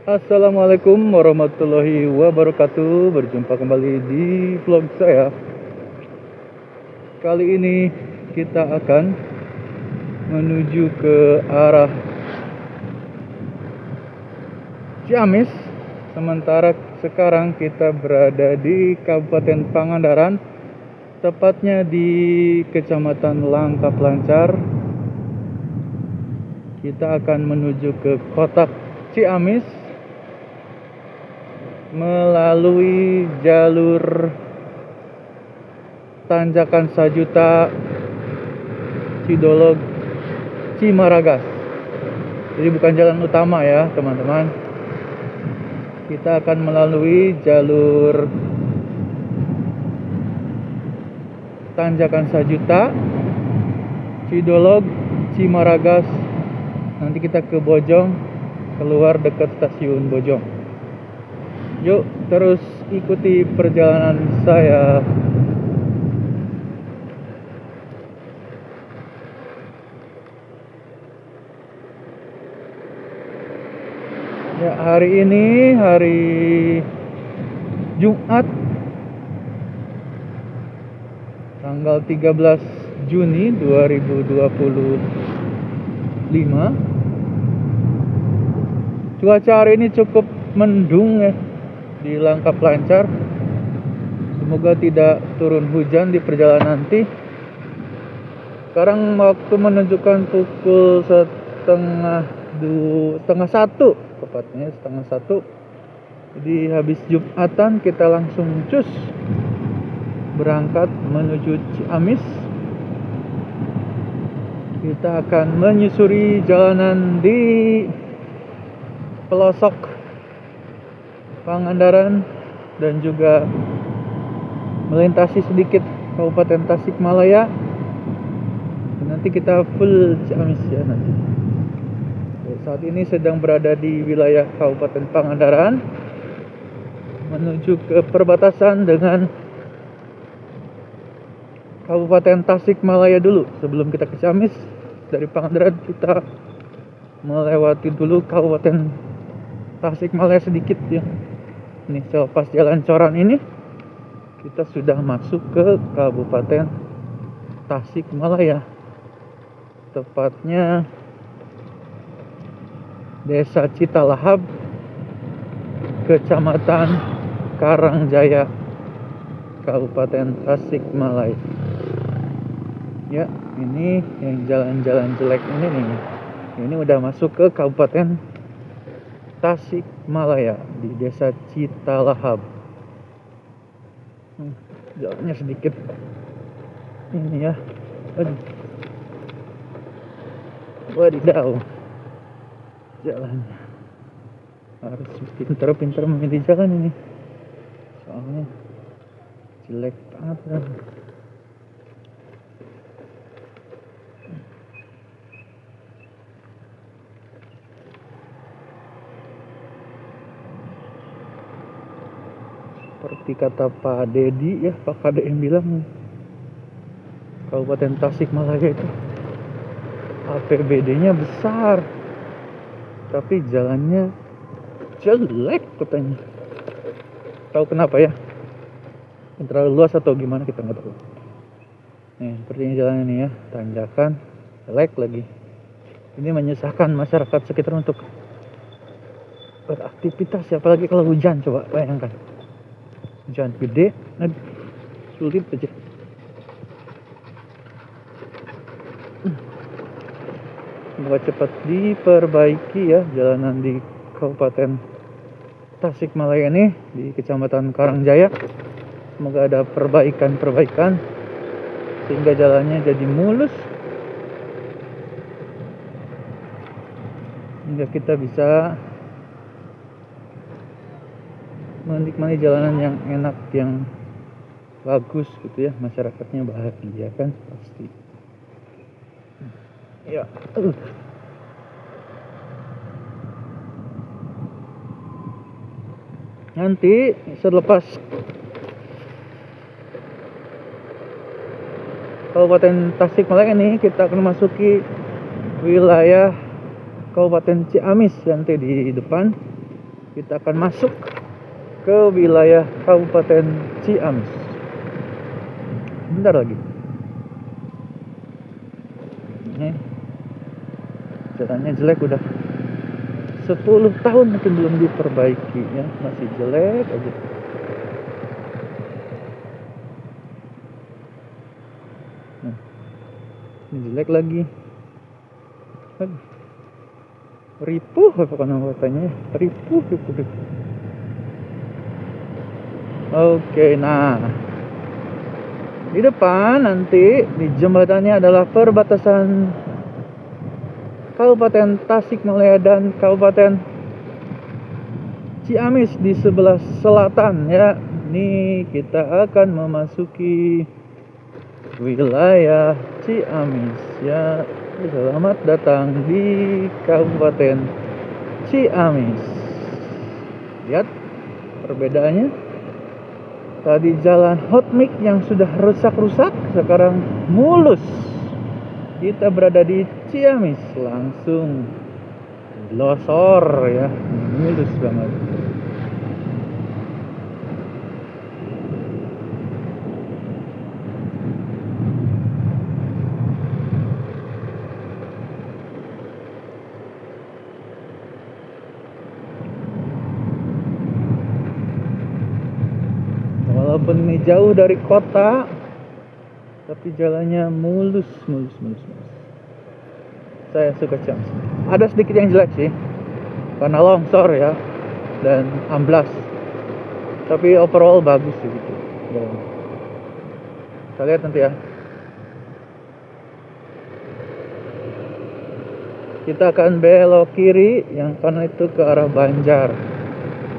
Assalamualaikum warahmatullahi wabarakatuh. Berjumpa kembali di vlog saya. Kali ini kita akan menuju ke arah Ciamis. Sementara sekarang kita berada di Kabupaten Pangandaran, tepatnya di Kecamatan Langkap Lancar. Kita akan menuju ke kota Ciamis melalui jalur Tanjakan Sajuta, Cidolog, Cimaragas. Jadi bukan jalan utama ya teman-teman. Kita akan melalui jalur Tanjakan Sajuta, Cidolog, Cimaragas. Nanti kita ke Bojong, keluar dekat stasiun Bojong. Yuk terus ikuti perjalanan saya. Ya, hari ini hari Jumat tanggal 13 Juni 2025. Cuaca hari ini cukup mendung ya di Langkap Lancar. Semoga tidak turun hujan di perjalanan nanti. Sekarang waktu menunjukkan pukul setengah satu, tepatnya setengah satu. Jadi habis Jumatan kita langsung cus berangkat menuju Ciamis. Kita akan menyusuri jalanan di pelosok Pangandaran dan juga melintasi sedikit Kabupaten Tasikmalaya. Nanti kita full Ciamis ya nanti. Saat ini sedang berada di wilayah Kabupaten Pangandaran menuju ke perbatasan dengan Kabupaten Tasikmalaya dulu. Sebelum kita ke Ciamis, dari Pangandaran kita melewati dulu Kabupaten Tasikmalaya sedikit ya. Ini selepas jalan Coran ini kita sudah masuk ke Kabupaten Tasikmalaya. Tepatnya Desa Citalahap, Kecamatan Karangjaya, Kabupaten Tasikmalaya. Ya, ini yang jalan-jalan jelek ini nih. Ini udah masuk ke Kabupaten Tasikmalaya di Desa Citalahap. Jalannya sedikit ini ya. Aduh. Wadidaw. Jalannya harus pintar-pintar memilih jalan ini, soalnya jelek banget kan. Seperti kata Pak Dedi ya, Pak Kade yang bilang Kabupaten Tasikmalaya itu APBD-nya besar tapi jalannya jelek katanya. Tahu kenapa ya? Terlalu luas atau gimana kita nggak tahu. Nih sepertinya jalan ini ya, tanjakan, jelek lagi. Ini menyusahkan masyarakat sekitar untuk beraktivitas, apalagi kalau hujan. Coba bayangkan, hujan gede, sulit aja. Semoga cepat diperbaiki ya jalanan di Kabupaten Tasikmalaya ini, di Kecamatan Karangjaya. Semoga ada perbaikan sehingga jalannya jadi mulus, hingga kita bisa menikmati jalanan yang enak, yang bagus gitu ya. Masyarakatnya bahagia kan pasti. Ya, nanti selepas Kabupaten Tasikmalaya ini kita akan memasuki wilayah Kabupaten Ciamis nanti di depan. kita akan masuk ke wilayah Kabupaten Ciamis. Bentar lagi. Ini jalannya jelek, udah 10 tahun mungkin belum diperbaiki ya, masih jelek aja. Nah, ini jelek lagi. Aduh. Ripuh apa katanya, ripuh. Oke, nah di depan nanti di jembatannya adalah perbatasan Kabupaten Tasikmalaya dan Kabupaten Ciamis di sebelah selatan ya. Ini kita akan memasuki wilayah Ciamis ya. Selamat datang di Kabupaten Ciamis. Lihat perbedaannya. Tadi jalan hotmix yang sudah rusak-rusak, sekarang mulus. Kita berada di Ciamis, langsung losor ya, mulus banget. Walaupun ini jauh dari kota, tapi jalannya mulus. Saya suka Ciamis. Ada sedikit yang jelek sih, karena longsor ya dan amblas. Tapi overall bagus sih gitu. Kita lihat nanti ya. Kita akan belok kiri, yang kanan itu ke arah Banjar.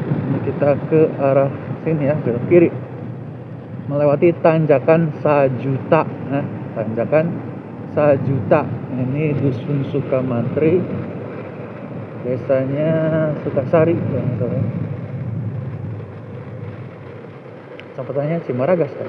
Ini kita ke arah sini ya, belok kiri. Melewati tanjakan Sajuta. Nah, tanjakan Sajuta. Ini Dusun Sukamantri, desanya Sukasari ya, Kecamatannya Cimaragas kan.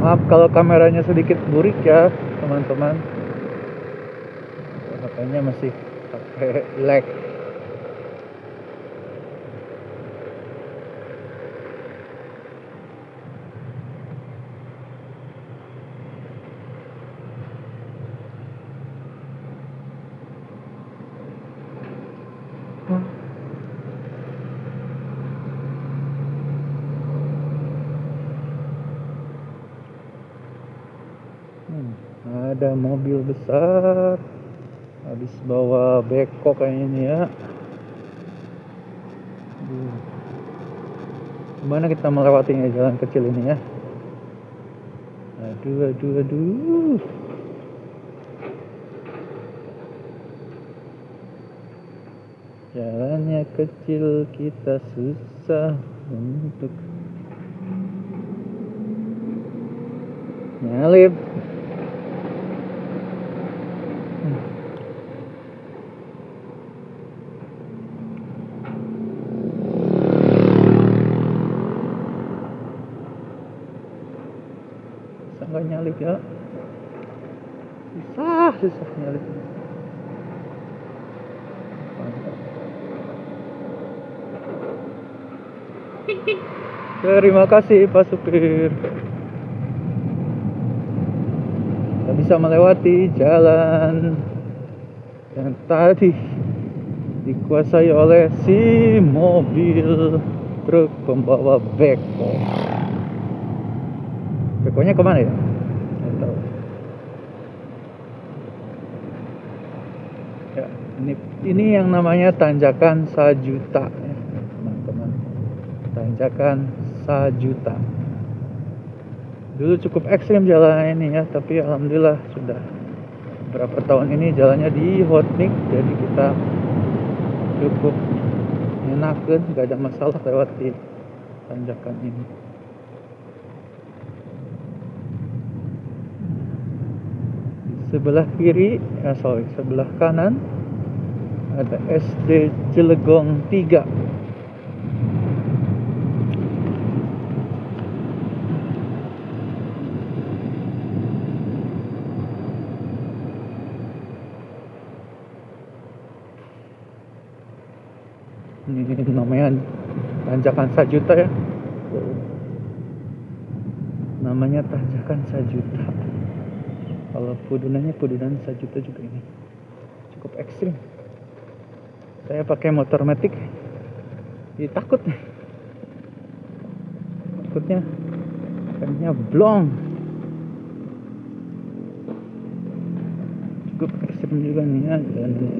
Maaf kalau kameranya sedikit burik ya teman-teman, HP-nya masih pakai lag. Ada mobil besar habis bawa beko kayaknya ini ya. Gimana kita melewatinya jalan kecil ini ya? Aduh. Jalannya kecil, kita susah untuk nyalip. Nggak nyalip ya, susah nyalip. Terima kasih Pak Supir. Kita bisa melewati jalan yang tadi dikuasai oleh si mobil truk pembawa beko. Bekonya kemana ya? Nggak tahu. Ya, ini yang namanya tanjakan Sajuta ya, teman-teman. Tanjakan Sajuta. Dulu cukup ekstrim jalan ini ya, tapi alhamdulillah sudah beberapa tahun ini jalannya di hotmix, jadi kita cukup enakan, gak ada masalah lewat di tanjakan ini. Sebelah kiri, sebelah kanan Ada SD Cilegong 3. Ini namanya tanjakan Sajuta ya. Namanya tanjakan Sajuta. Kalau pudunan Sajuta juga ini cukup ekstrim. Saya pakai motor matic, jadi takutnya blong. Cukup ekstrim juga nih ya jalan hidup.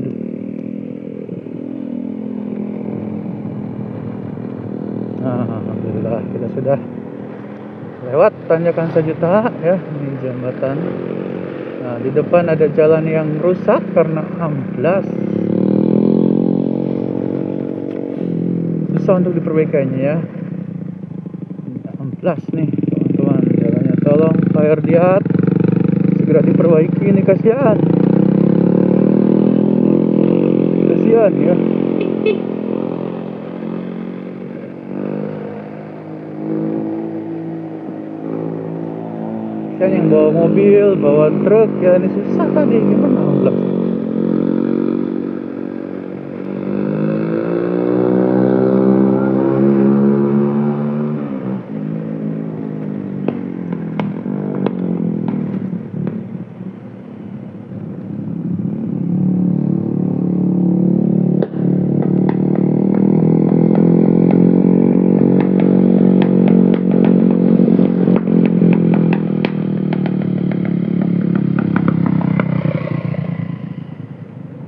Alhamdulillah kita sudah lewat tanjakan Sajuta ya, ini jembatan. Nah, di depan ada jalan yang rusak karena amblas. Susah untuk diperbaikannya ya. Amblas nih teman-teman jalannya. Tolong Pak Erdiat segera diperbaiki ini, kasihan ya. Yang bawa mobil, bawa truk ya, ini susah tadi gimana amblas.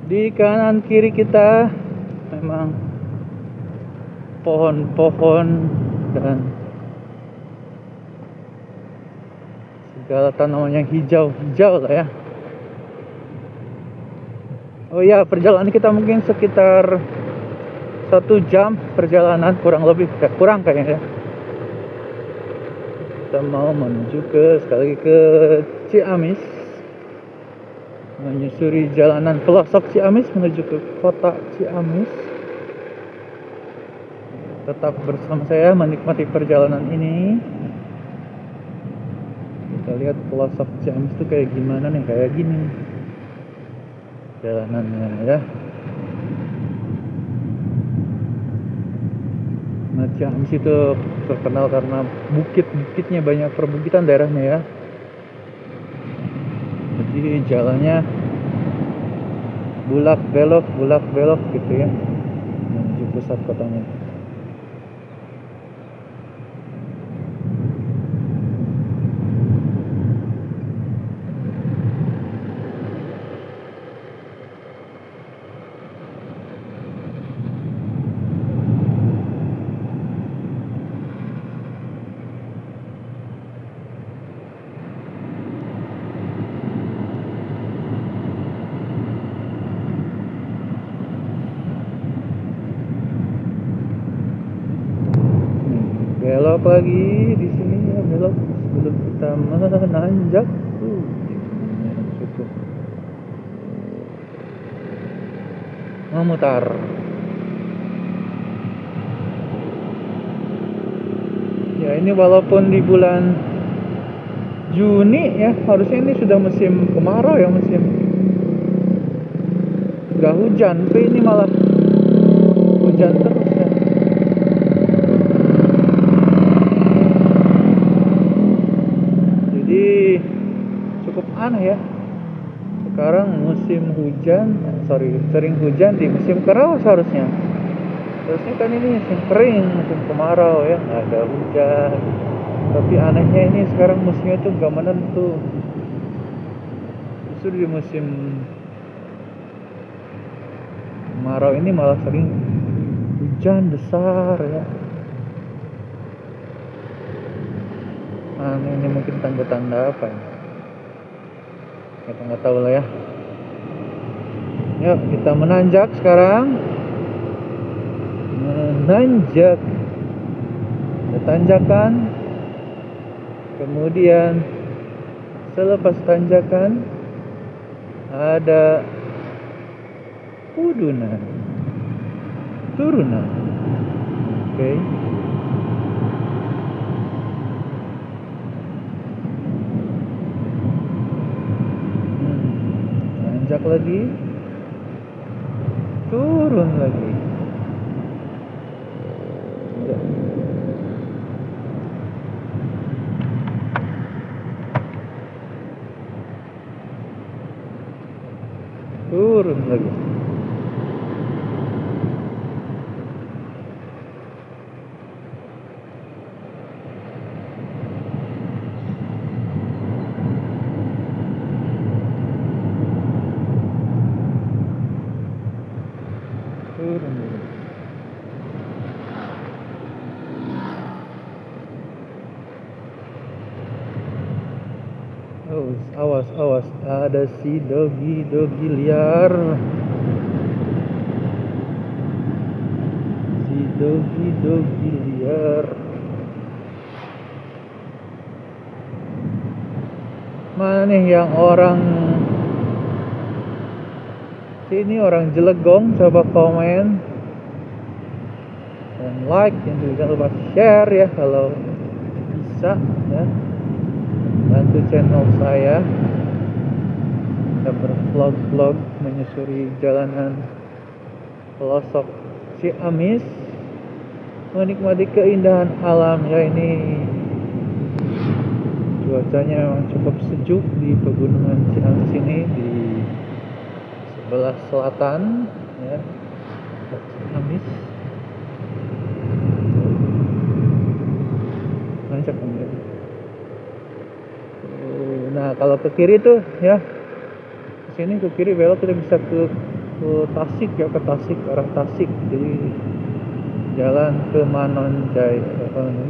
Di kanan kiri kita memang pohon-pohon dan segala tanaman yang hijau-hijau lah ya. Oh ya, perjalanan kita mungkin sekitar 1 jam perjalanan kurang kayaknya ya. Kita mau menuju sekali lagi ke Ciamis, menyusuri jalanan pelosok Ciamis menuju ke kota Ciamis. Tetap bersama saya menikmati perjalanan ini. Kita lihat pelosok Ciamis itu kayak gimana nih, kayak gini jalanannya ya. Nah, Ciamis itu terkenal karena bukit-bukitnya, banyak perbukitan daerahnya ya. Jadi jalannya bulak belok gitu ya, menuju pusat kotanya. Belok lagi di sini ya, belok sebelum kita menanjak. Cukup memutar. Ya, ini walaupun di bulan Juni ya, harusnya ini sudah musim kemarau ya, musim gak hujan, tapi ini malah hujan terus ya. Jadi cukup aneh ya. Sekarang musim hujan, sering hujan di musim kemarau seharusnya. Harusnya kan ini musim kering, musim kemarau ya, nggak ada hujan. Tapi anehnya ini sekarang musimnya tuh gak menentu. Justru di musim kemarau ini malah sering hujan besar ya. Ini mungkin tanda-tanda apa ya? Kita nggak tahu lah ya. Yuk kita menanjak sekarang. Menanjak. Ada tanjakan. Kemudian selepas tanjakan ada Kudunan, turunan. Oke. Nanjak lagi, turun lagi. Turun lagi. Turun lagi. Awas, awas, ada si dogi liar. Si dogi liar. Mana nih yang orang sini, orang Jelegong? Coba komen dan like, dan juga jangan lupa share ya kalau bisa ya. Bantu channel saya, kita bervlog menyusuri jalanan pelosok Ciamis, menikmati keindahan alam ya. Ini cuacanya memang cukup sejuk di pegunungan Ciamis ini, di sebelah selatan ya Ciamis. Lancar ya. Nah kalau ke kiri tuh ya, ke sini ke kiri belok kita bisa ke Tasik ya, ke Tasik, arah Tasik. Jadi jalan ke Manonjai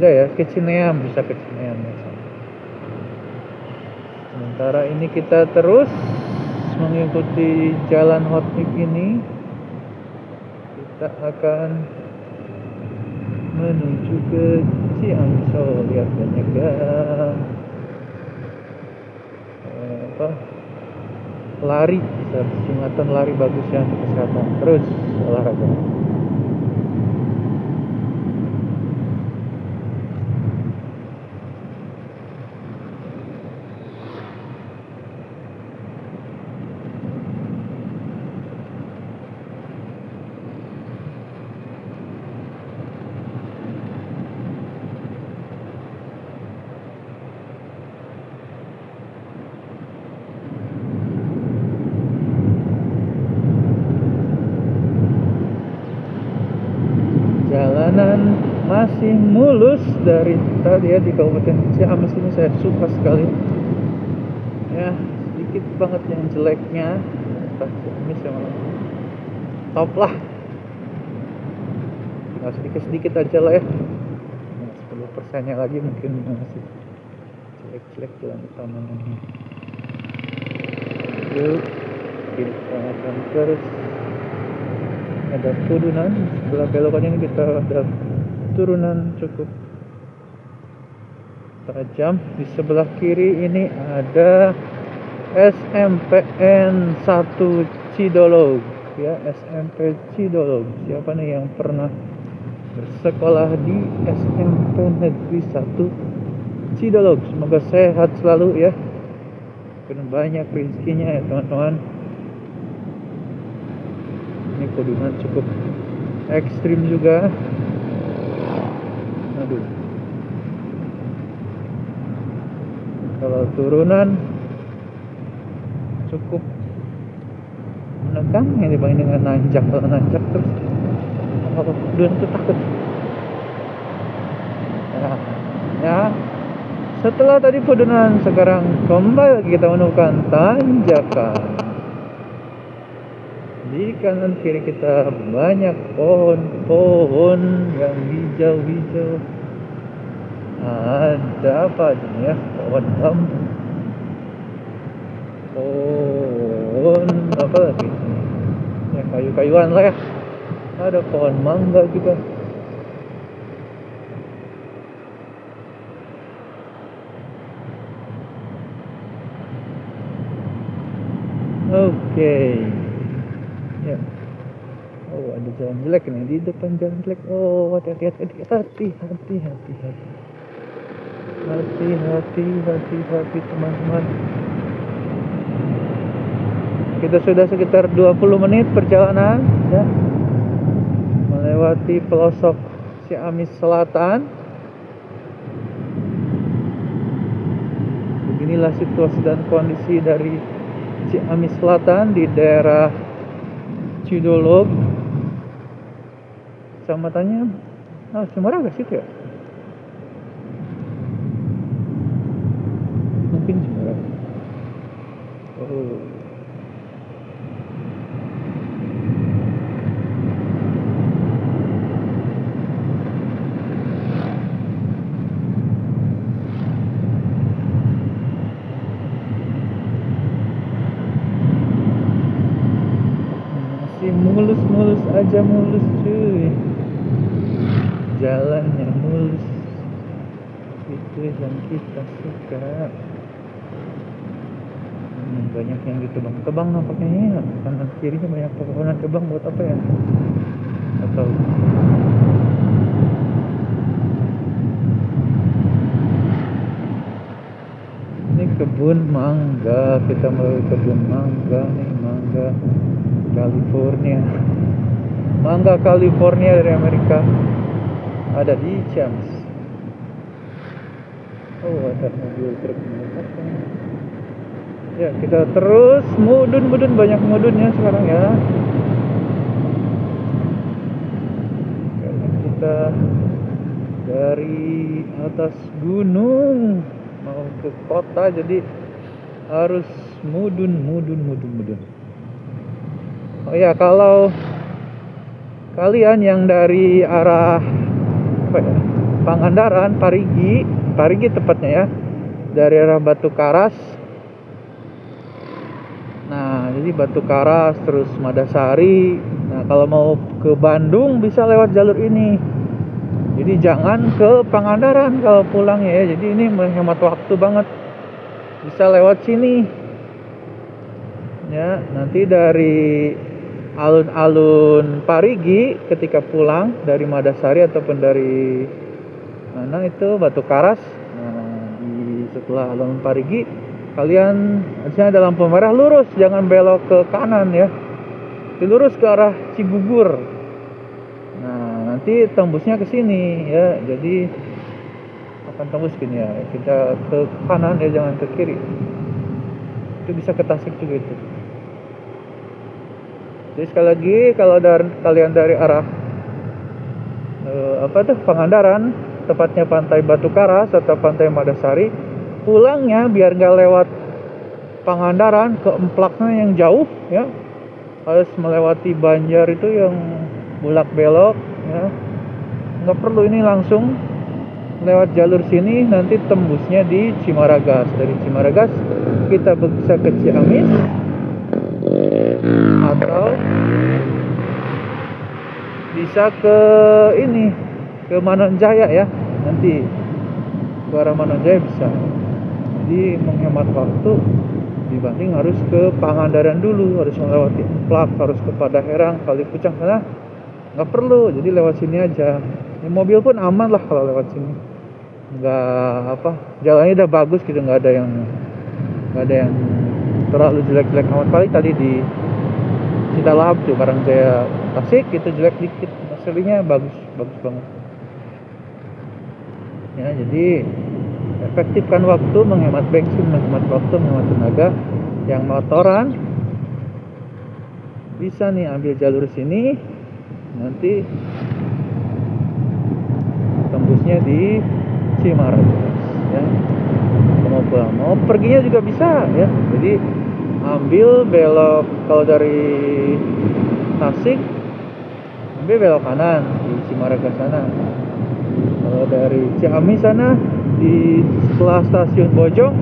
ya, ke Cineam, bisa ke Cineam ya. Sementara ini kita terus mengikuti jalan hotmix ini, kita akan menuju ke Ciamis. Lihat banyak lari, bisa jembatan lari bagus ya untuk kesehatan. Terus olahraga. Jalanan masih mulus dari tadi ya di Kabupaten Ciamis ini, saya suka sekali ya. Sedikit banget yang jeleknya, Ciamis yang top lah, nah, sedikit aja lah ya. 10% nya lagi mungkin masih jelek jalan utamanya ini. Yuk kita akan terus, ada turunan sebelah belokannya ini, kita ada turunan cukup tajam. Di sebelah kiri ini ada SMPN 1 Cidolog ya, SMP Cidolog. Siapa nih yang pernah bersekolah di SMP Negeri 1 Cidolog, semoga sehat selalu ya, dan banyak rezekinya ya teman-teman. Ini turunan cukup ekstrim juga. Aduh, kalau turunan cukup menegangkan dibanding dengan nanjak. Kalau nanjak terus kalau turunan itu takut ya. Setelah tadi turunan, sekarang kembali kita menemukan tanjakan. Di kanan kiri kita banyak pohon-pohon yang hijau-hijau. Ada apa aja ya? Pohon bambu, pohon apa lagi ya, kayu-kayuan lah ya. Ada pohon mangga juga. Oke. Ya. ada jalan jelek nih di depan, jalan jelek. Oh, hati-hati teman-teman. Kita sudah sekitar 20 menit perjalanan ya, melewati pelosok Ciamis Selatan. Beginilah situasi dan kondisi dari Ciamis Selatan di daerah Cidolog. Kecamatannya Cimaragas itu ya? Mungkin Cimaragas. Oh. Mulus aja cuy, jalannya mulus, itu yang kita suka. Banyak yang ditebang-tebang nampaknya ya, kanan kirinya banyak pepohonan tebang buat apa ya, atau ini kebun mangga, kita melalui kebun mangga nih, mangga California dari Amerika, ada di Ciamis. Oh, ada mobil truk. Ya, kita terus mudun, banyak mudunnya sekarang ya. Karena kita dari atas gunung mau ke kota, jadi harus mudun. Oh ya, kalau kalian yang dari arah Pangandaran, Parigi tepatnya ya, dari arah Batu Karas. Nah, jadi Batu Karas terus Madasari. Nah, kalau mau ke Bandung bisa lewat jalur ini. Jadi jangan ke Pangandaran kalau pulang ya. Jadi ini menghemat waktu banget. Bisa lewat sini. Ya, nanti dari alun-alun Parigi ketika pulang dari Madasari ataupun dari mana itu Batu Karas. Nah, setelah alun Parigi kalian harusnya ada lampu merah, lurus, jangan belok ke kanan ya, lurus ke arah Cibubur. Nah, nanti tembusnya ke sini ya, jadi akan tembus gini ya, kita ke kanan ya, jangan ke kiri. Itu bisa ke Tasik juga itu. Jadi sekali lagi, kalau kalian dari arah Pangandaran, tepatnya Pantai Batu Karas atau Pantai Madasari, pulangnya biar nggak lewat Pangandaran ke Emplaknya yang jauh ya, harus melewati Banjar itu yang bulak belok ya, nggak perlu, ini langsung lewat jalur sini, nanti tembusnya di Cimaragas. Dari Cimaragas kita bisa ke Ciamis atau bisa ke ini, ke Manonjaya ya, nanti ke arah Manonjaya bisa. Jadi menghemat waktu dibanding harus ke Pangandaran dulu, harus melewati Emplak, harus ke Padaherang, Kalipucang sana nggak perlu, jadi lewat sini aja. Ini mobil pun aman lah kalau lewat sini, jalannya udah bagus gitu, nggak ada yang terlalu jelek-jelek amat. Kali tadi di Citalab tuh Karangjaya Tasik itu jelek dikit, aslinya bagus banget ya. Jadi efektifkan waktu, menghemat bensin, menghemat waktu, menghemat tenaga. Yang motoran bisa nih ambil jalur sini, nanti tembusnya di Cimaragas ya. Mau pulang, mau perginya juga bisa ya. Jadi ambil belok, kalau dari Tasik ambil belok kanan di Cimaragas sana. Kalau dari Ciamis sana di setelah stasiun Bojong,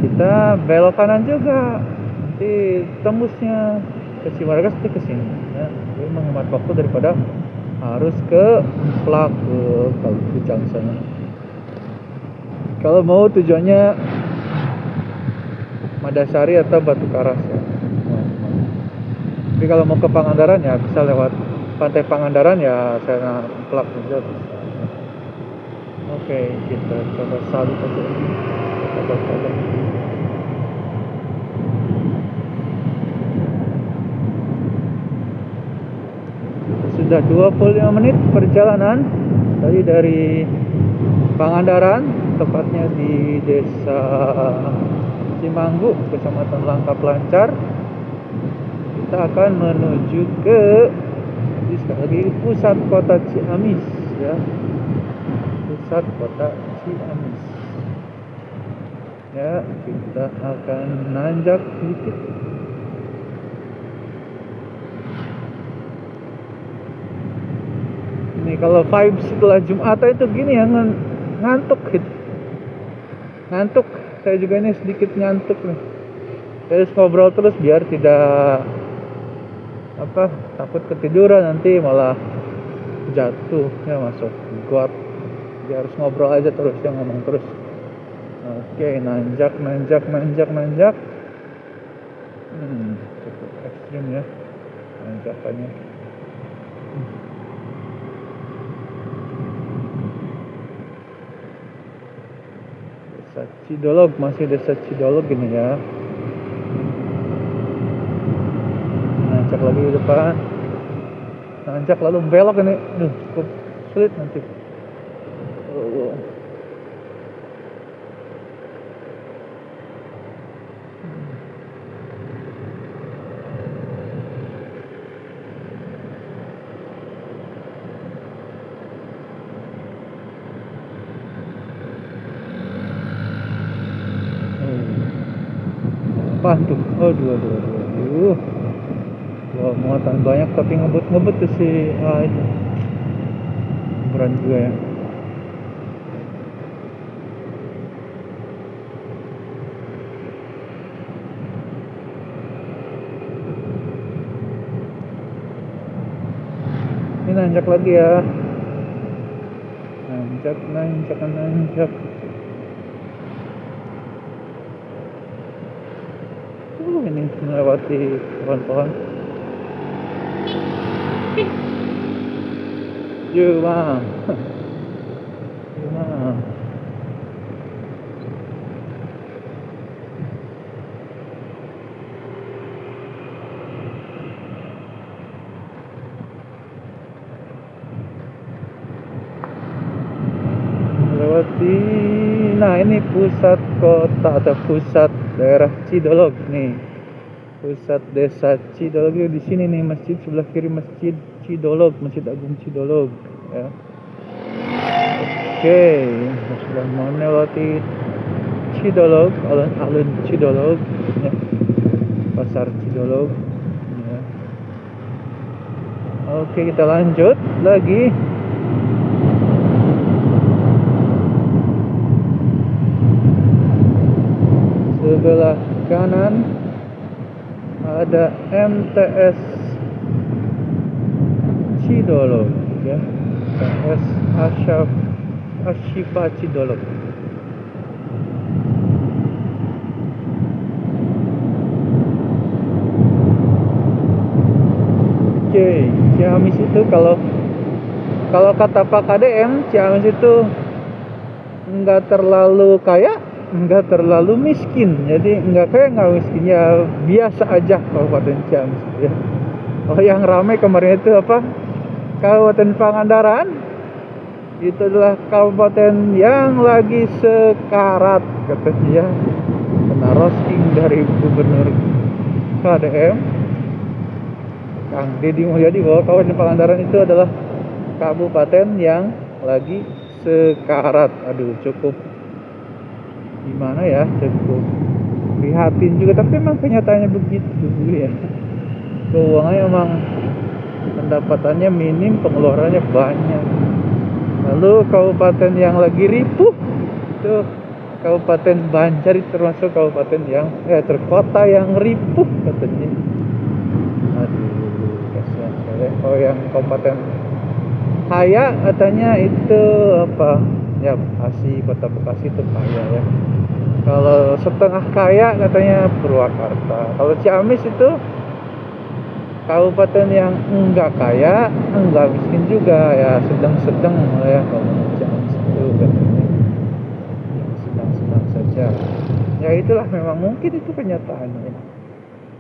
kita belok kanan juga, nanti tembusnya ke Cimaragas itu ke sini ya. Jadi menghemat waktu daripada harus ke Emplak, ke Kalipucang sana. Kalau mau tujuannya Madasari atau Batu Karas ya. Tapi kalau mau ke Pangandaran ya bisa lewat Pantai Pangandaran ya saya plak juga. Oke, kita coba salib aja. Coba. Sudah 25 menit perjalanan tadi dari Pangandaran, tepatnya di Desa Cimanggu, Kecamatan Langkap Lancar. Kita akan menuju ke sekali lagi pusat kota Ciamis ya. Pusat kota Ciamis. Ya, kita akan nanjak sedikit. Ini kalau vibes setelah Jumatan itu gini ya, ngantuk gitu. Ngantuk, saya juga ini sedikit ngantuk nih. Saya harus ngobrol terus biar tidak takut ketiduran nanti malah jatuh ya, masuk got. Dia harus ngobrol aja terus, dia ngomong terus. Oke, nanjak. Cukup ekstrim ya nanjakannya. Desa Cidolog, masih Desa Cidolog ini ya. Nanjak lagi di depan, nanjak lalu belok ini, cukup sulit nanti. Apaan tuh? Aduh. Wah, muatan banyak tapi ngebut tuh si itu. Beran juga ya. Ini nanjak lagi ya. Nanjak. Ini melewati pohon-pohon. Jumang. Melewati, nah ini pusat kota atau pusat daerah Cidolog nih. Pusat Desa Cidolog di sini nih, masjid sebelah kiri Masjid Cidolog, Masjid Agung Cidolog ya. Oke, sudah melewati Cidolog, alun-alun Cidolog ya. Pasar Cidolog ya. Oke, kita lanjut lagi. Sebelah kanan ada MTS Cidolog ya. MTS Ashifa Cidolog. Oke, Ciamis itu kalau kata Pak KDM, Ciamis itu enggak terlalu kaya, enggak terlalu miskin. Jadi enggak kaya, enggak miskin, ya biasa aja Kabupaten Ciamis ya. Oh, yang ramai kemarin itu Kabupaten Pangandaran. Itu adalah kabupaten yang lagi sekarat katanya, kena roasting dari Gubernur KDM Kang Deddy Mulyadi bahwa Kabupaten Pangandaran itu adalah kabupaten yang lagi sekarat. Aduh, cukup gimana ya, cukup prihatin juga, tapi memang kenyataannya begitu ya. Keuangannya memang, pendapatannya minim, pengeluarannya banyak. Lalu kabupaten yang lagi ripuh itu Kabupaten Banjar, termasuk kabupaten yang kota yang ripuh katanya. Aduh, kasihan sekali. Oh, yang kabupaten kaya katanya itu ya, Bekasi, kota Bekasi itu kaya ya. Kalau setengah kaya katanya Purwakarta. Kalau Ciamis itu kabupaten yang enggak kaya, enggak miskin juga, ya sedang-sedang lah ya kalau menurut Ciamis itu kan, yang sedang-sedang saja. Ya itulah, memang mungkin itu kenyataannya.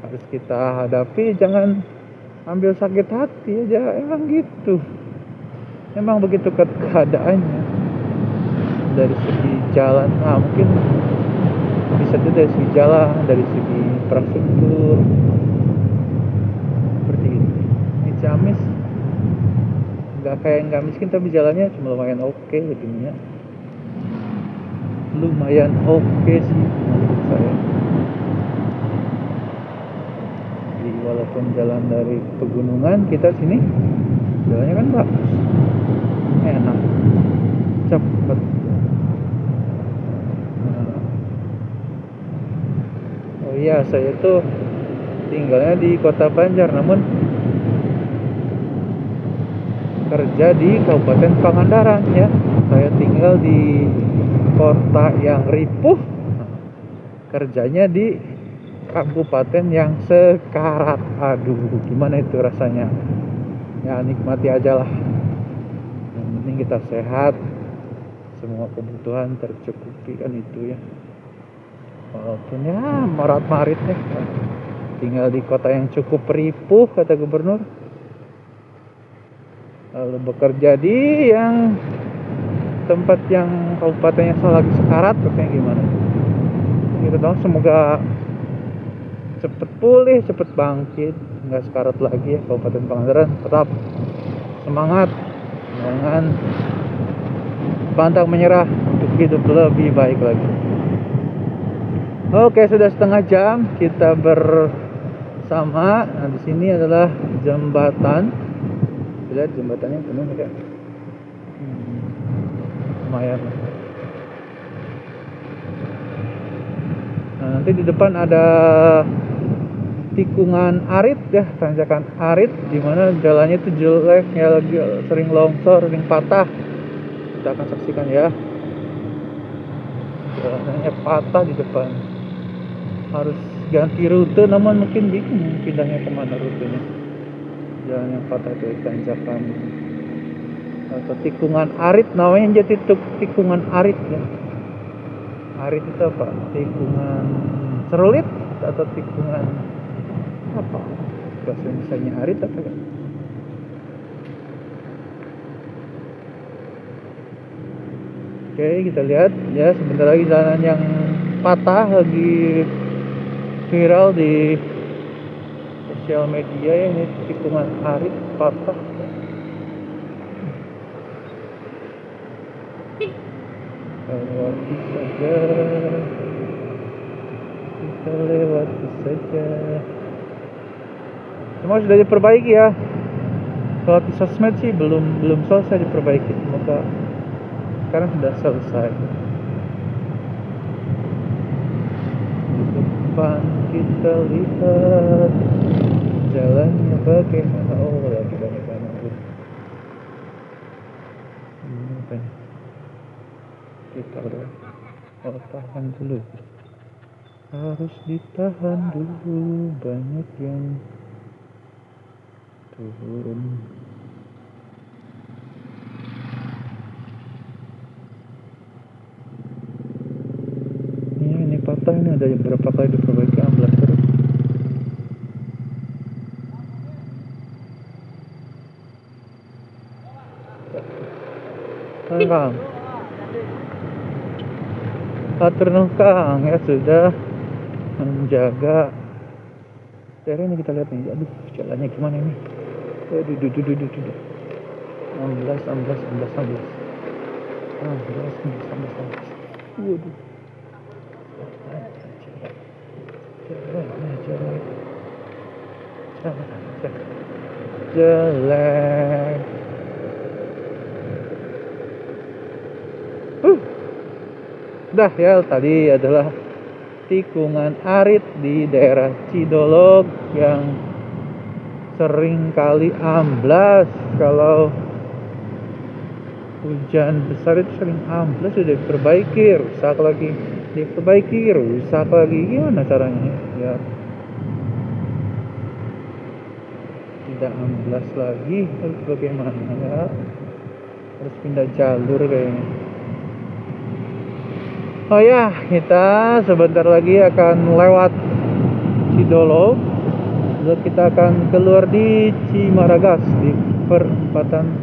Harus kita hadapi, jangan ambil sakit hati aja, emang gitu. Emang begitu keadaannya. Dari segi jalan, mungkin bisa tuh dari segi jalan, dari segi infrastruktur seperti itu. Ini Ciamis nggak miskin, tapi jalannya cuma lumayan oke begini ya. Lumayan oke sih menurut saya. Jadi walaupun jalan dari pegunungan, kita sini jalannya kan bagus, enak, cepet. Oh iya, saya tuh tinggalnya di Kota Banjar, namun kerja di Kabupaten Pangandaran ya. Saya tinggal di kota yang ripuh, kerjanya di kabupaten yang sekarat. Aduh, gimana itu rasanya? Ya nikmati aja lah. Yang penting kita sehat, semua kebutuhan tercukupi kan itu ya. Walaupun ya marit-maritnya, tinggal di kota yang cukup ripuh kata gubernur, lalu bekerja di yang tempat yang kabupatennya lagi sekarat, katanya gimana gitu dong. Semoga cepet pulih, cepet bangkit, nggak sekarat lagi ya Kabupaten Pangandaran. Tetap semangat, jangan pantang menyerah untuk hidup lebih baik lagi. Oke, sudah setengah jam kita bersama. Nah, di sini adalah jembatan. Lihat jembatannya penuh ya. Lumayan. Nah, nanti di depan ada tikungan arit ya, tanjakan arit, dimana jalannya itu jelek ya, lagi sering longsor, sering patah. Kita akan saksikan ya, jalannya patah di depan. Harus ganti rute, namun mungkin bingung pindahnya kemana rutenya. Jalan yang patah itu tanjakan atau tikungan arit, namanya jadi tikungan arit ya. Arit itu apa? Tikungan cerulit atau tikungan apa? Bahasa Indonesianya arit apa ya? Oke, kita lihat ya, sebentar lagi jalan yang patah lagi viral di sosial media ya, ini tikungan arit patah. Lewati saja, kita lewati saja. Semua sudah diperbaiki ya. Kalau di sosmed sih belum selesai diperbaiki. Semoga sekarang sudah selesai. Di depan kita lihat jalannya bagaimana. Oh, lagi banyak banget. Ini banyak. Kita udah tahan dulu, harus ditahan dulu, banyak yang turun. Ini patah, ini ada berapa kali diperbaiki, amblas terus. Kang, atur nuhun Kang ya, sudah menjaga daerah ini. Kita lihat nih, aduh jalannya gimana ini. Aduh. 16. Waduh. Jelek. Dah ya, tadi adalah tikungan arit di daerah Cidolog yang sering kali amblas. Kalau hujan besar itu sering amblas, sudah diperbaiki, rusak lagi, diperbaiki, rusak lagi. Gimana caranya ya? ada amblas lagi, harus bagaimana ya, harus pindah jalur kayaknya. Oh ya, kita sebentar lagi akan lewat Cidolo, lalu kita akan keluar di Cimaragas, di perempatan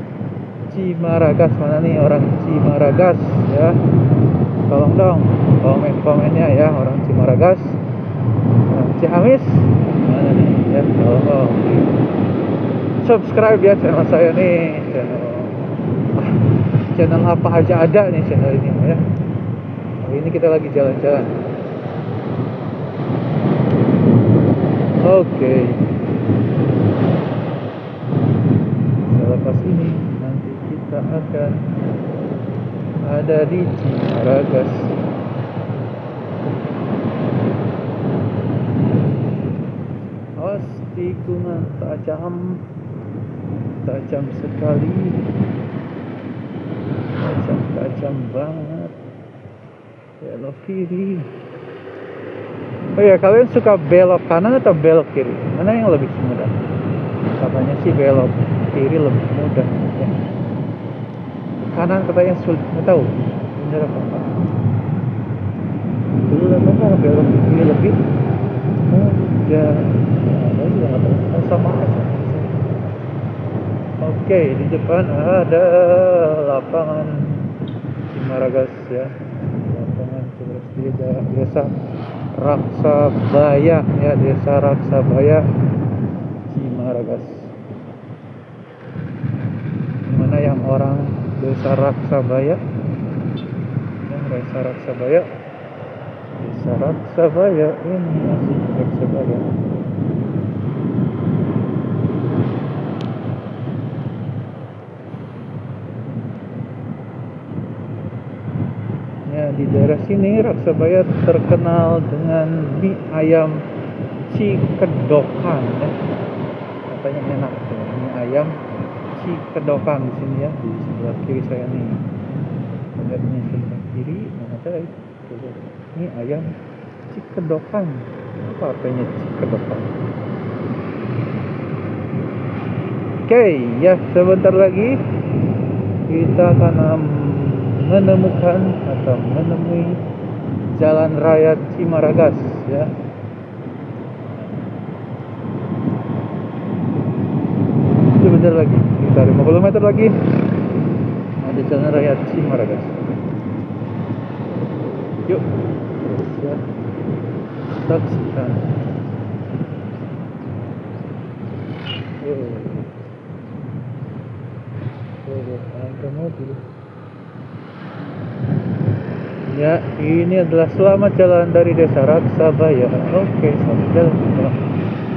Cimaragas. Mana nih orang Cimaragas ya, tolong dong komen-komennya ya, orang Cimaragas, orang Ciamis mana nih ya, tolong subscribe ya channel saya nih, channel apa aja ada nih channel ini ya. Hari ini kita lagi jalan-jalan. Oke. Selepas ini nanti kita akan ada di Cimaragas. Awas tikungan tajam sekali, tajam banget. Belok kiri. Oh ya, kalian suka belok kanan atau belok kiri? Mana yang lebih mudah? Katanya sih belok kiri lebih mudah ya. Kanan katanya sulit, nggak tahu benar apa enggak. Dulu katanya belok kiri lebih mudah. Nggak tahu, sama aja. Oke, di depan ada lapangan Cimaragas ya. Lapangan Cimaragas, desa Raksabaya ya, desa Raksabaya Cimaragas. Mana yang orang desa Raksabaya? Yang desa Raksabaya, desa Raksabaya ini masih Raksabaya. Ya, di daerah sini Raksabaya terkenal dengan mie ayam Cikedokan ya. Katanya enak tuh, mie ayam Cikedokan di sini ya, di sebelah kiri saya nih. Lihat nih sebelah kiri, mana ada itu? Mie ayam Cikedokan. Apa artinya Cikedokan? Oke, ya sebentar lagi kita akan menemui Jalan Raya Cimaragas ya. Sebentar lagi, sekitar 50 meter lagi ada Jalan Raya Cimaragas. Yuk, terus ya, saksikan. Ada mobil. Ya, ini adalah selamat jalan dari desa Raksabaya. Oke, selamat jalan.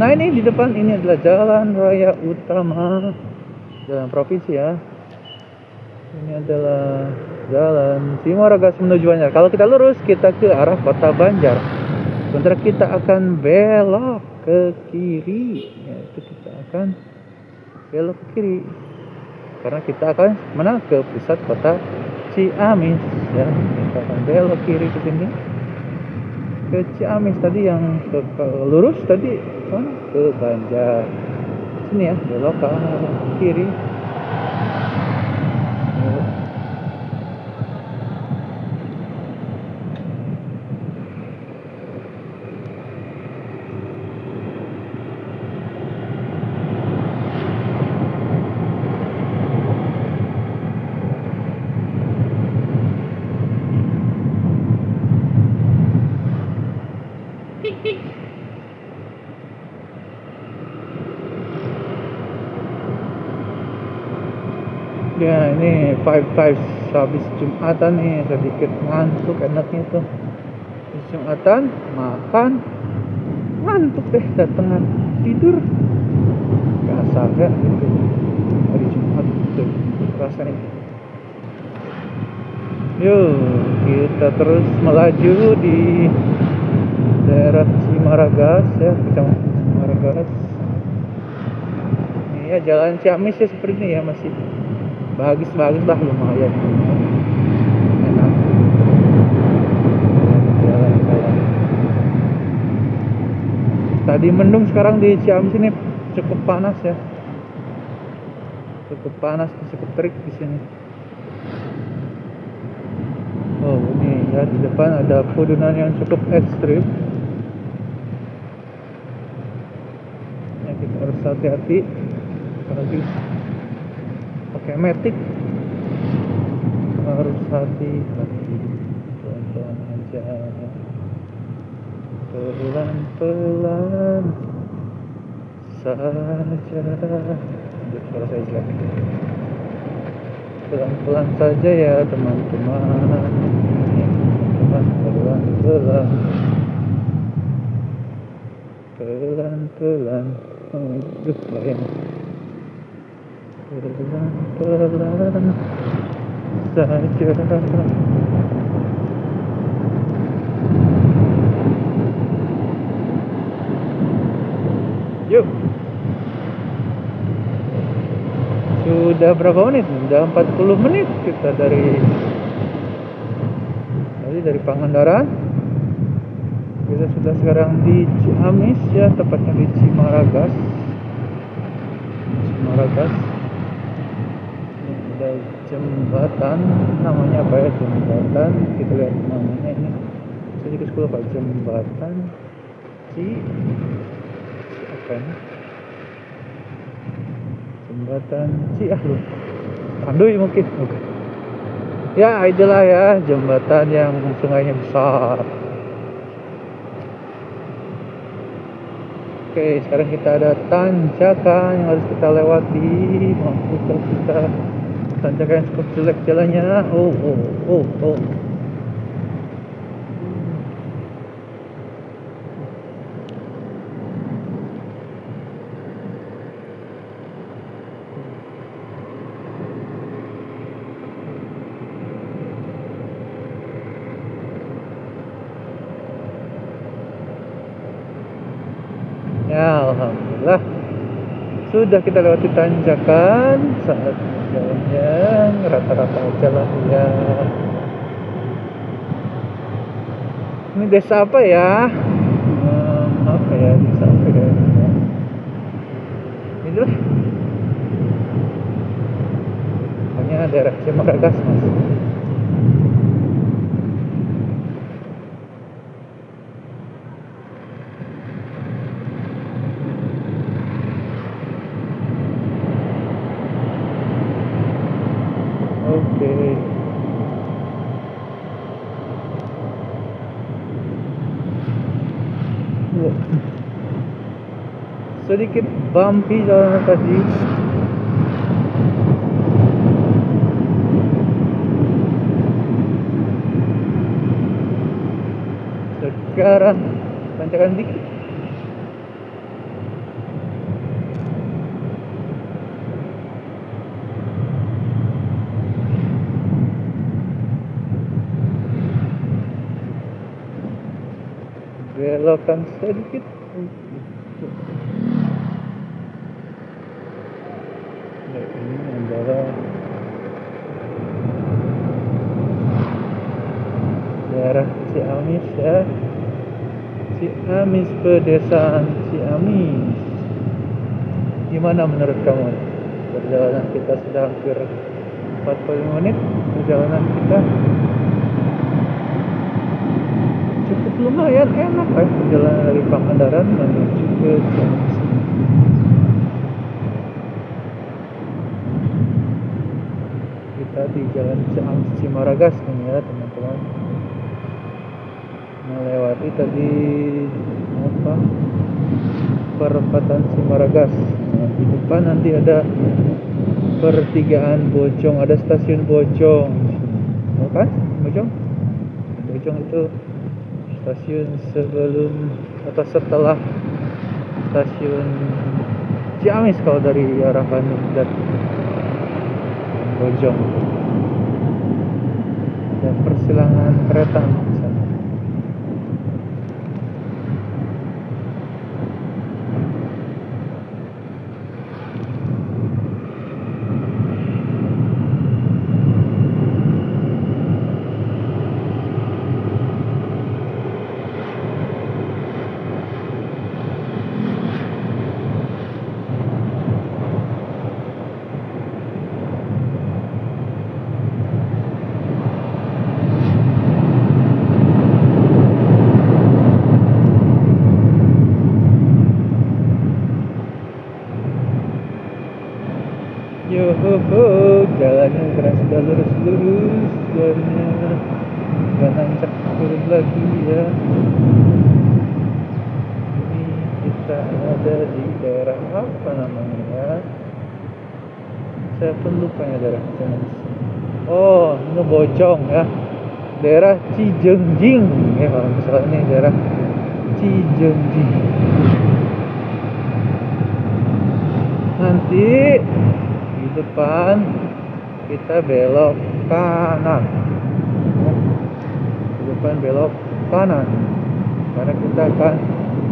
Nah, ini di depan ini adalah jalan raya utama, jalan provinsi ya. Ini adalah jalan Cimaragas menuju Banjar. Kalau kita lurus, kita ke arah kota Banjar. Sebentar kita akan belok ke kiri. Ya, itu kita akan belok ke kiri. Karena kita akan mana ke pusat kota Ciamis ya. Kita akan belok kiri ke sini ke Ciamis, tadi yang ke lurus tadi ke Banjar. Sini ya, belok ke kiri. Ya, ini 5-5 habis Jumatan nih, sedikit ngantuk enaknya tuh. Habis Jumatan makan, ngantuk deh, datangan tidur. Biasa ya gitu. Hari Jumat gitu rasanya. Yuk, kita terus melaju di daerah Cimaragas ya, kecamatan Cimaragas. Ini ya jalan Ciamis ya seperti ini ya, masih bagus-bagus lah, lumayan enak jalan-jalan. Tadi mendung, sekarang di Ciamis ini cukup panas ya. cukup panas, cukup terik di sini. Oh, ini ya, di depan ada pegunungan yang cukup ekstrim. Ya, kita harus hati-hati, apalagi pakai matic. Harus hati-hati, pelan-pelan aja, pelan-pelan saja. Aduh, suara saya jelek. Pelan-pelan saja ya teman-teman, pelan-pelan, pelan-pelan. Aduh, bayang. Pelan-pelan saja. Yuk. Sudah berapa menit? Sudah 40 menit kita dari Pangandaran. Kita sudah sekarang di Ciamis ya, tepatnya di Cimaragas. Ini ada jembatan, namanya apa ya, jembatan, kita lihat namanya ini. Saya juga lupa, jembatan apa ini? Jembatan Panduy mungkin. Ya, itulah ya, jembatan yang sungainya besar. Oke, sekarang kita ada tanjakan yang harus kita lewati. Mampus kita, tanjakan yang cukup jelek jalannya. Oh. Ya, alhamdulillah sudah kita lewati tanjakan. Saat jalannya rata-rata aja lah ya. Ini desa apa ya? Apa ya, desa apa ya? Inilah, pokoknya daerah Cimaragas, Mas. Oke. Sedikit bumpy jalan tadi. Sekarang tanjakan dikit. Belokan sedikit. Nah, ini adalah daerah Ciamis ya. Ciamis, pedesaan Ciamis. Gimana menurut kamu? Perjalanan kita sudah hampir 45 menit. Perjalanan kita cukup lumayan enak ya, perjalanan dari Pangandaran menuju ke Ciamis. Kita di jalan Cimaragas nih ya teman-teman, melewati tadi perempatan Cimaragas. Nah, di depan nanti ada pertigaan Bojong, ada stasiun Bojong, kan? Bojong itu stasiun sebelum atau setelah stasiun Ciamis kalau dari arah Bandung dan Bojong. Dan persilangan kereta di sana. jalannya sudah lurus jalannya, nggak nancap turun lagi ya. Ini kita ada di daerah apa namanya ya, saya pun lupa ya daerah mana. Oh, ini Bojong ya, daerah Cijengjing ya kalau misalnya ini daerah Cijengjing. Nanti di depan kita belok kanan, di depan belok kanan karena kita akan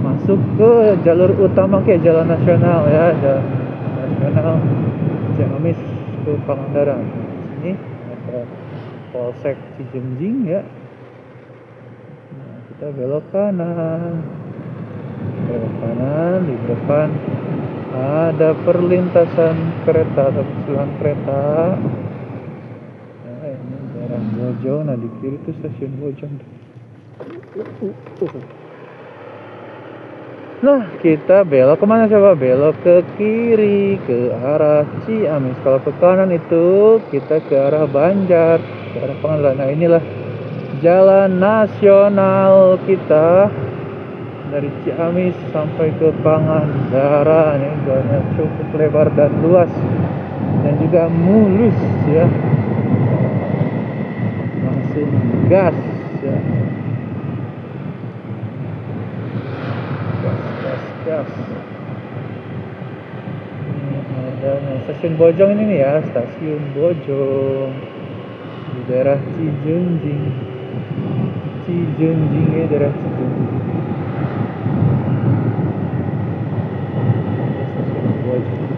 masuk ke jalur utama, ke jalan nasional ya, jalan nasional Ciamis ke Pangandaran. Ini ada Polsek Cijengjing ya. Nah, kita belok kanan, di depan ada perlintasan kereta atau silang kereta. Nah, ini daerah Bojong. Nah, di kiri itu stasiun Bojong. Nah, kita belok kemana coba? Belok ke kiri, ke arah Ciamis. Kalau ke kanan itu kita ke arah Banjar, ke arah Pangandaran. Nah, inilah jalan nasional kita dari Ciamis sampai ke Pangandaran. Ini jalannya cukup lebar dan luas dan juga mulus ya. Langsung gas ya. Gas. Ini ada stasiun Bojong ini nih ya, stasiun Bojong di daerah Cijengjing ya, daerah Cijengjing. Stasiun Bojong.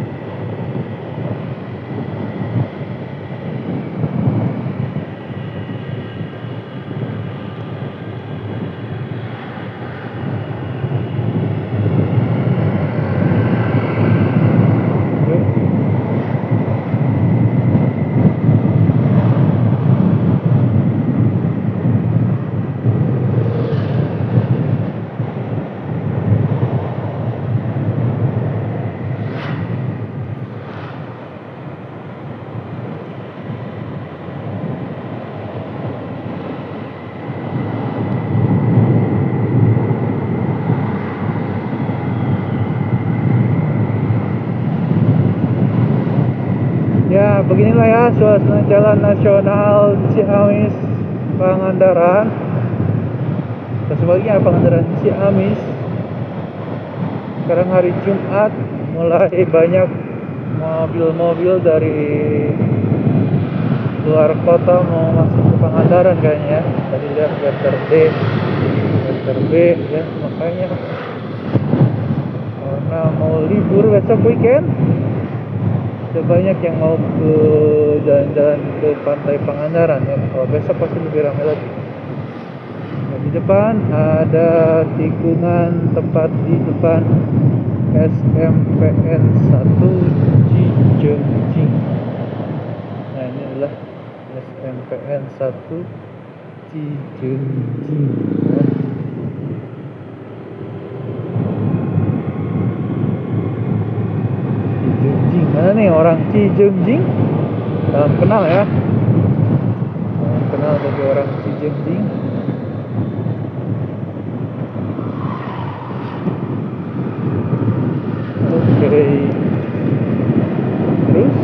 Ya, beginilah ya suasana jalan nasional Ciamis Pangandaran. Dan sebaliknya Pangandaran Ciamis. Sekarang hari Jumat, mulai banyak mobil-mobil dari luar kota mau masuk ke Pangandaran kayaknya. Tadi lihat letter B ya, makanya karena mau libur besok weekend, banyak yang mau ke jalan-jalan ke pantai Pangandaran ya. Kalau besok pasti lebih ramai lagi. Nah, di depan ada tikungan tepat di depan SMPN 1 Cijengjing. Nah, ini adalah SMPN 1 Cijengjing ya. Mana nih orang Cijengjing? Salam kenal ya. Salam kenal bagi orang Cijengjing. Oke. Terus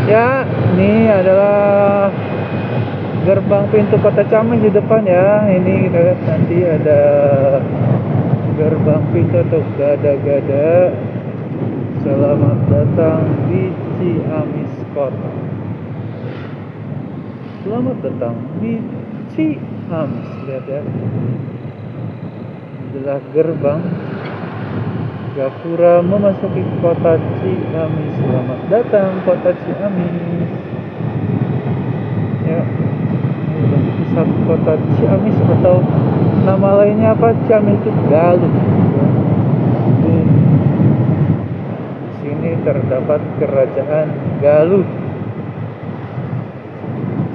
ya, ini adalah gerbang pintu Kota Ciamis di depan ya. Ini kita lihat nanti ada gerbang pintu atau gada-gada. Selamat datang di Ciamis Kota. Selamat datang di Ciamis. Lihat ya, ini adalah gerbang Gapura memasuki kota Ciamis. Selamat datang kota Ciamis. Ya, ini pusat kota Ciamis, atau nama lainnya apa? Ciamis itu Galuh. Di sini terdapat kerajaan Galuh.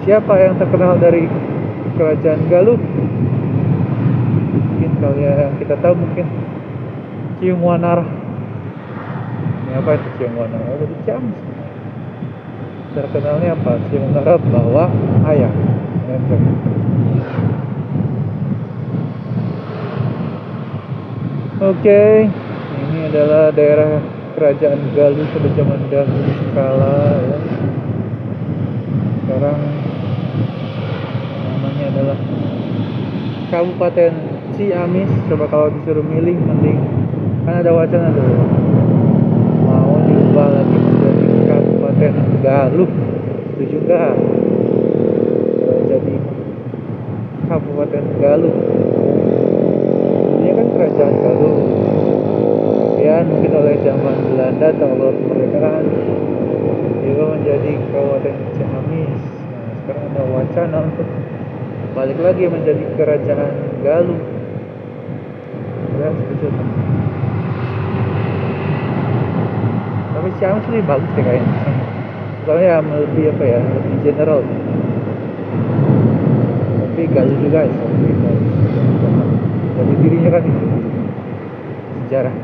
Siapa yang terkenal dari kerajaan Galuh? Mungkin kalian yang kita tahu mungkin Cium Wanara. Ini apa itu Cium Wanara? Dari Ciamis. Terkenalnya apa? Cium Wanara bawa ayam. Oke, ini adalah daerah kerajaan Galuh pada zaman dahulu kala ya. Sekarang namanya adalah Kabupaten Ciamis. Coba kalau disuruh milih, mending kan ada wacana tuh mau diubah lagi menjadi Kabupaten Galuh. Setuju nggak? Jadi Kabupaten Galuh. Ini kan kerajaan Galuh. Ya mungkin oleh zaman Belanda atau awal kemerdekaan juga menjadi Kabupaten Ciamis. Nah, sekarang ada wacana untuk balik lagi menjadi kerajaan Galuh. Ya, setuju. Tapi Ciamis lebih bagus deh kayaknya. Soalnya lebih apa ya, lebih general. Tapi Galuh juga lebih bagus. Jadi dirinya kan itu sejarah.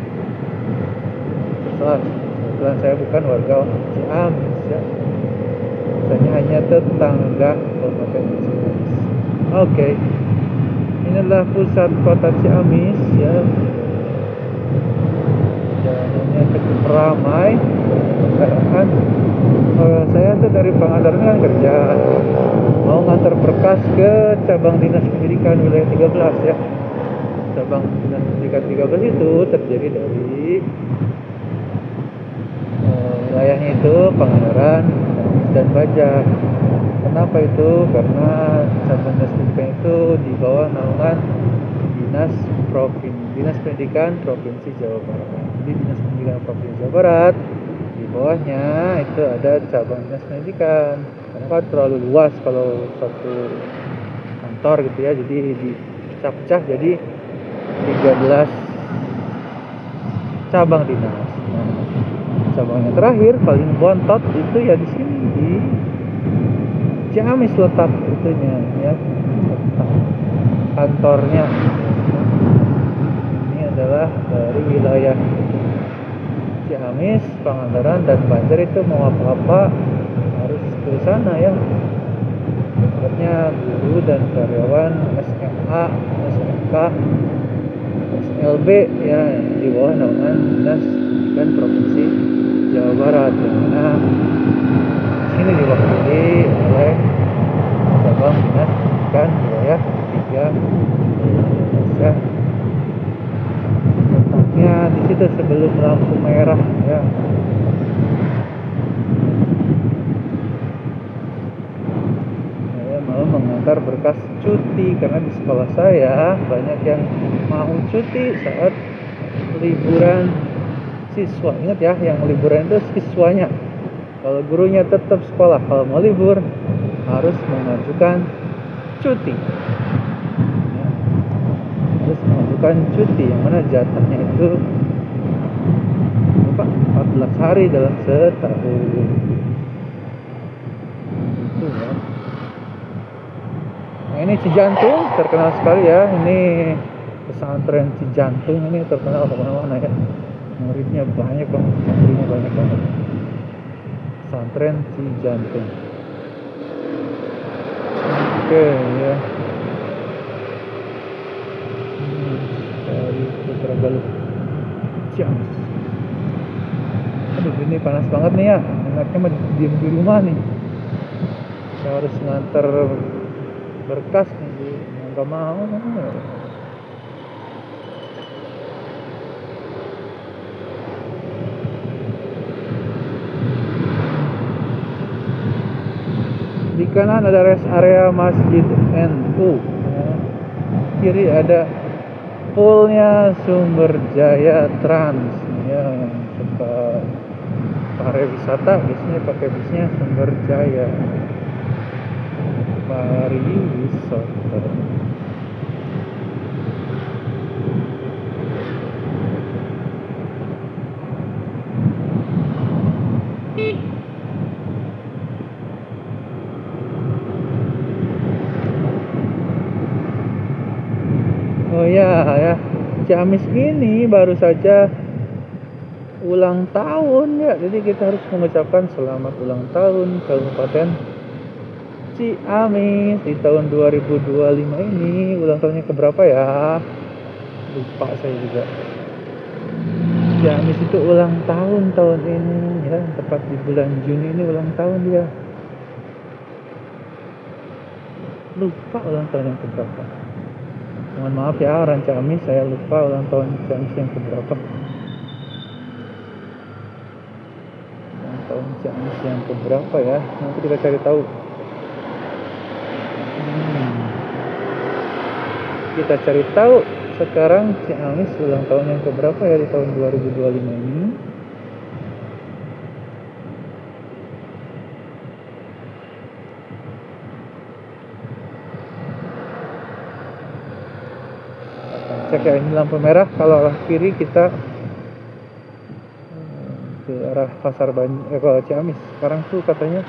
Kebetulan saya bukan warga Ciamis ya. Saya hanya tetangga Kabupaten Ciamis. Oke. Inilah pusat kota Ciamis ya. Jalannya cukup ramai kendaraan. Saya tuh dari Pangandaran kan kerja, mau ngantar berkas ke cabang dinas pendidikan wilayah 13 ya. Cabang dinas pendidikan 13 itu terdiri dari wilayahnya itu Pangandaran dan Baja. Kenapa itu? Karena cabang dinas pendidikan itu di bawah naungan Dinas Pendidikan Provinsi Jawa Barat. Jadi Dinas Pendidikan Provinsi Jawa Barat, di bawahnya itu ada cabang dinas pendidikan. Karena kan terlalu luas kalau satu kantor gitu ya, jadi dipecah-pecah jadi 13 cabang dinas. Nah, cabang yang terakhir paling bontot itu ya di sini di Ciamis letak itunya ya, letak kantornya. Ini adalah dari wilayah Ciamis, Pangandaran dan Banjar. Itu mau apa-apa harus ke sana ya. Tempatnya guru dan karyawan SMA, SMK, SLB ya, di bawah naungan Dinas Pendidikan Provinsi Jawa Barat. Nah, sini diwakili oleh cabang dinas pendidikan wilayah 3 Indonesia. Letaknya di situ sebelum lampu merah ya. Saya mau mengantar berkas cuti karena di sekolah saya banyak yang mau cuti saat liburan siswa. Ingat ya, yang liburan itu siswanya. Kalau gurunya tetap sekolah, kalau mau libur harus mengajukan cuti ya. Harus mengajukan cuti yang mana jatahnya itu 14 hari dalam setahun itu ya. Nah, ini Cijantung terkenal sekali ya. Ini pesantren Cijantung ini terkenal kemana-mana ya. Muridnya banyak banget, muridnya banyak banget. Pesantren Cijantung. Oke ya. Dari Putra Galuh Ciamis. Aduh, ini panas banget nih ya. Enaknya mah diem di rumah nih. Saya harus nganter berkas nih, nggak mau. Di kanan ada rest area Masjid NU ya. Kiri ada poolnya Sumber Jaya Trans. ya yang suka pariwisata biasanya pakai bisnya Sumber Jaya Pariwisata. Oh ya, Ciamis ini baru saja ulang tahun ya, jadi kita harus mengucapkan selamat ulang tahun Kabupaten Ciamis di tahun 2025 ini. Ulang tahunnya keberapa ya? Lupa saya juga. Ciamis itu ulang tahun ini ya, tepat di bulan Juni ini ulang tahun dia. Lupa ulang tahun yang keberapa. Mohon maaf ya orang Ciamis, saya lupa ulang tahun Ciamis yang keberapa. Ulang tahun Ciamis yang keberapa ya? Nanti kita cari tahu. Kita cari tahu sekarang Ciamis ulang tahun yang keberapa ya di tahun 2025 ini. Cek ya, ini lampu merah. Kalau arah kiri kita ke arah Pasar Banyu, kalau Ciamis sekarang tuh katanya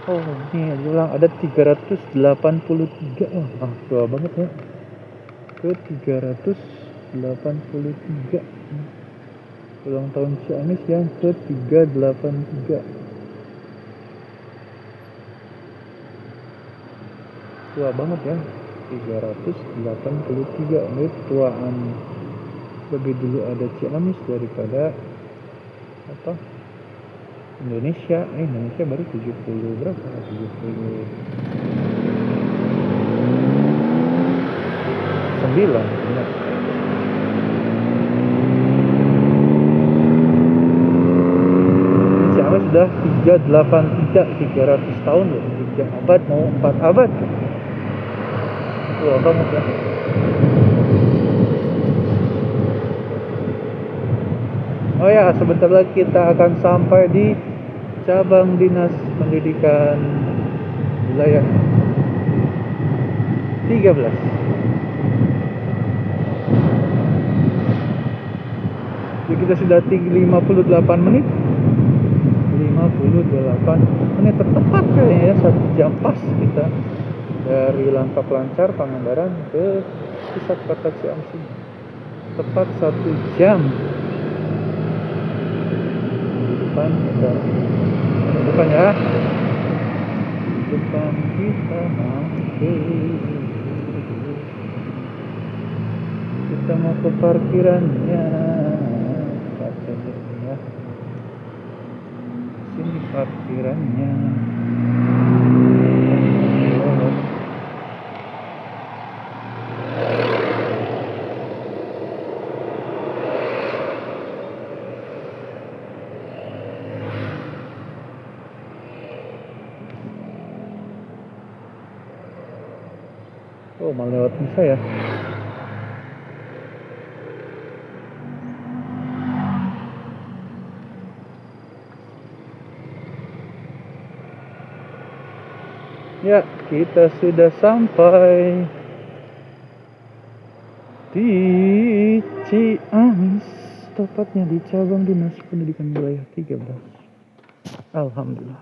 ini diulang ada 383. Tua banget ya. Ke 383 ulang tahun Ciamis yang ke 383. Tua banget ya, 383. Ini tuaan lebih dulu ada Ciamis daripada Indonesia. Indonesia baru 70 berapa? 79 ya. Ciamis sudah 383 tahun loh, 3 abad mau 4 abad. Tua banget ya. Oh ya, sebentar lagi kita akan sampai di cabang Dinas Pendidikan Wilayah 13. Jadi kita sudah 58 menit. 58 menit tepat kayaknya ya, 1 jam pas kita dari Langkap Lancar Pangandaran ke pusat kota Ciamis. Tepat 1 jam. Depan kita kita mau ke parkirannya, katanya sini parkirannya. Oh, malah lewat bisa ya. Ya, kita sudah sampai di Ciamis, tepatnya di cabang Dinas Pendidikan Wilayah 13. Alhamdulillah.